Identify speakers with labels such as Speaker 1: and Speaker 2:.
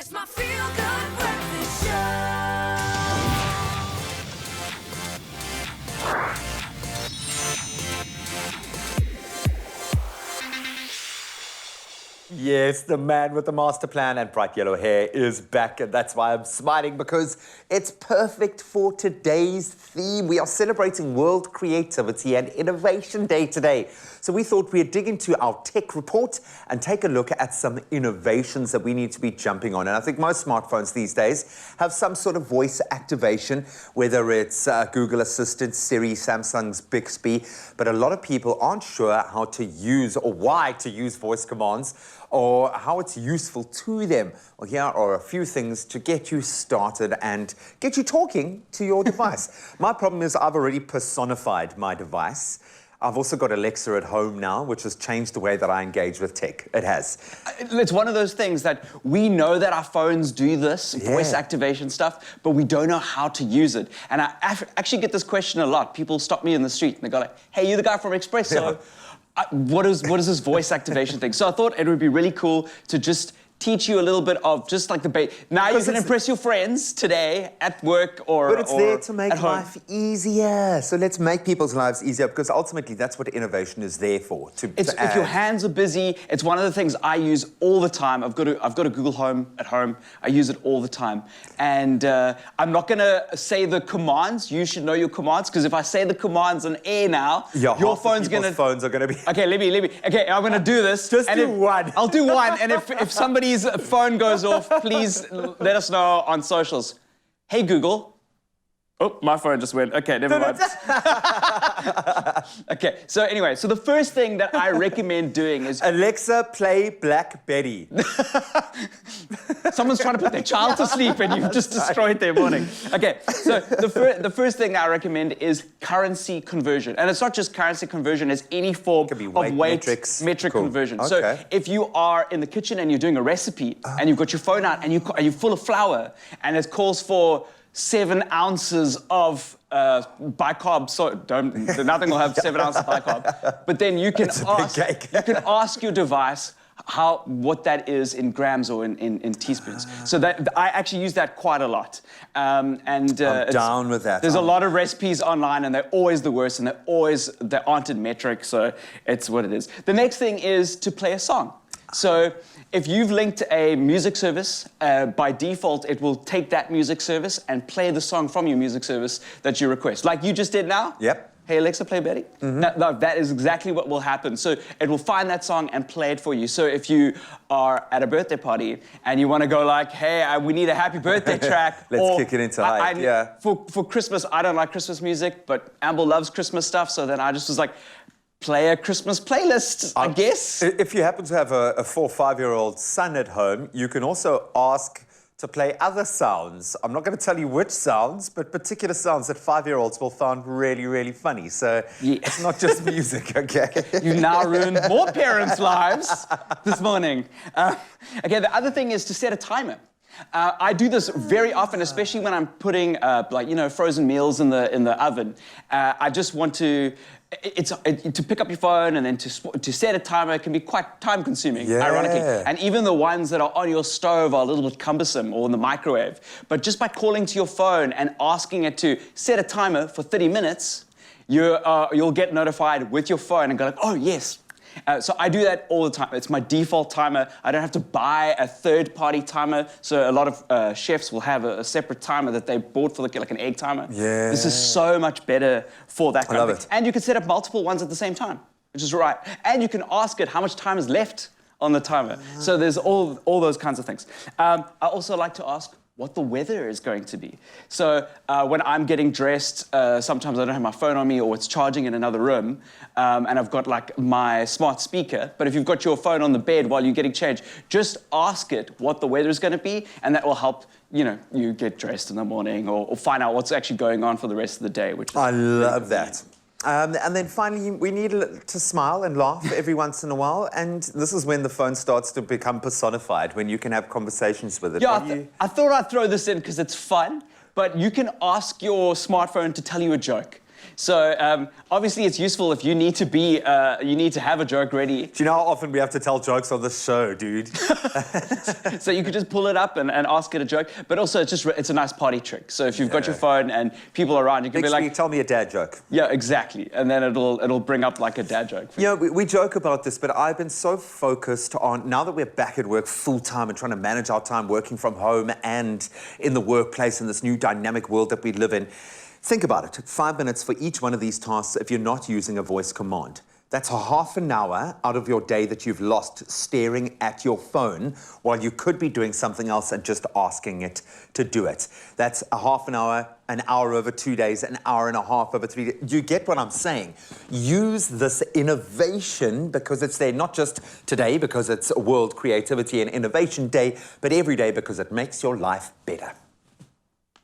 Speaker 1: It's my feel-good breakfast show.
Speaker 2: Yes, the man with the master plan and bright yellow hair is back, and that's why I'm smiling, because it's perfect for today's theme. We are celebrating World Creativity and Innovation Day today. So we thought we'd dig into our tech report and take a look at some innovations that we need to be jumping on. And I think most smartphones these days have some sort of voice activation, whether it's Google Assistant, Siri, Samsung's Bixby, but a lot of people aren't sure how to use or why to use voice commands, or how it's useful to them. Well, here are a few things to get you started and get you talking to your device. My problem is I've already personified my device. I've also got Alexa at home now, which has changed the way that I engage with tech. It has.
Speaker 3: It's one of those things that we know that our phones do this, voice activation stuff, but we don't know how to use it. And I actually get this question a lot. People stop me in the street and they go like, hey, you the guy from Expresso?
Speaker 2: Yeah.
Speaker 3: What is this voice activation thing? So I thought it would be really cool to just teach you a little bit of just like the base. Now you can impress your friends today at work or
Speaker 2: But it's there to make
Speaker 3: at home.
Speaker 2: life easier. So let's make people's lives easier, because ultimately that's what innovation is there for.
Speaker 3: If your hands are busy, it's one of the things I use all the time. I've got a Google Home at home. I use it all the time. And I'm not going to say the commands. You should know your commands, because if I say the commands on air now, your phone's going to...
Speaker 2: phones are going to be...
Speaker 3: Okay, let me. Okay, I'm going to do this.
Speaker 2: Just do one.
Speaker 3: I'll do one. And if somebody's phone goes off, please let us know on socials. Hey, Google. Oh, my phone just went. Okay, never mind. Okay, so anyway, so the first thing that I recommend doing is...
Speaker 2: Alexa, play Black Betty.
Speaker 3: Someone's trying to put their child to sleep and you've just destroyed their morning. Okay, so the first thing I recommend is currency conversion. And it's not just currency conversion, it's any form of weight metric conversion.
Speaker 2: Okay.
Speaker 3: So if you are in the kitchen and you're doing a recipe and you've got your phone out and you're full of flour and it calls for 7 ounces of bicarb, so nothing will have 7 ounces of bicarb. But then you can ask your device what that is in grams or in teaspoons. So that I actually use that quite a lot. I'm
Speaker 2: down with that.
Speaker 3: There's a lot of recipes online and they're always the worst and they aren't in metric, so it's what it is. The next thing is to play a song. So if you've linked a music service, by default, it will take that music service and play the song from your music service that you request. Like you just did now.
Speaker 2: Yep.
Speaker 3: Hey, Alexa, play Betty. No, that is exactly what will happen. So it will find that song and play it for you. So if you are at a birthday party and you want to go like, hey, we need a happy birthday track.
Speaker 2: Let's kick it into hype, yeah.
Speaker 3: For Christmas, I don't like Christmas music, but Amber loves Christmas stuff. So then I just was like, play a Christmas playlist, I guess.
Speaker 2: If you happen to have a 4- or 5-year-old son at home, you can also ask to play other sounds. I'm not going to tell you which sounds, but particular sounds that 5-year-olds will find really, really funny. So it's not just music, okay?
Speaker 3: You've now ruined more parents' lives this morning. Okay, the other thing is to set a timer. I do this very often, especially when I'm putting frozen meals in the oven. I just want to pick up your phone and then to set a timer can be quite time-consuming, ironically. And even the ones that are on your stove are a little bit cumbersome, or in the microwave. But just by calling to your phone and asking it to set a timer for 30 minutes, you'll get notified with your phone and go like, oh, yes. So I do that all the time. It's my default timer. I don't have to buy a third-party timer. So a lot of chefs will have a separate timer that they bought for like an egg timer.
Speaker 2: Yeah.
Speaker 3: This is so much better for that kind
Speaker 2: of
Speaker 3: thing. And you can set up multiple ones at the same time, which is right. And you can ask it how much time is left on the timer. So there's all those kinds of things. I also like to ask what the weather is going to be. So when I'm getting dressed, sometimes I don't have my phone on me or it's charging in another room, and I've got like my smart speaker, but if you've got your phone on the bed while you're getting changed, just ask it what the weather is going to be, and that will help you get dressed in the morning or find out what's actually going on for the rest of the day, which is
Speaker 2: I love that. And then finally, we need to smile and laugh every once in a while. And this is when the phone starts to become personified, when you can have conversations with it.
Speaker 3: Yeah, I thought I'd throw this in because it's fun, but you can ask your smartphone to tell you a joke. So obviously it's useful if you need to be, you need to have a joke ready.
Speaker 2: Do you know how often we have to tell jokes on this show, dude?
Speaker 3: So you could just pull it up and ask it a joke. But also it's a nice party trick. So if you've got your phone and people are around, you can be like,
Speaker 2: tell me a dad joke.
Speaker 3: Yeah, exactly. And then it'll bring up like a dad joke.
Speaker 2: You know, we joke about this, but I've been so focused on, now that we're back at work full-time and trying to manage our time working from home and in the workplace in this new dynamic world that we live in, think about it. 5 minutes for each one of these tasks if you're not using a voice command. That's a half an hour out of your day that you've lost staring at your phone while you could be doing something else and just asking it to do it. That's a half an hour over 2 days, an hour and a half over 3 days. You get what I'm saying? Use this innovation because it's there not just today because it's World Creativity and Innovation Day, but every day because it makes your life better.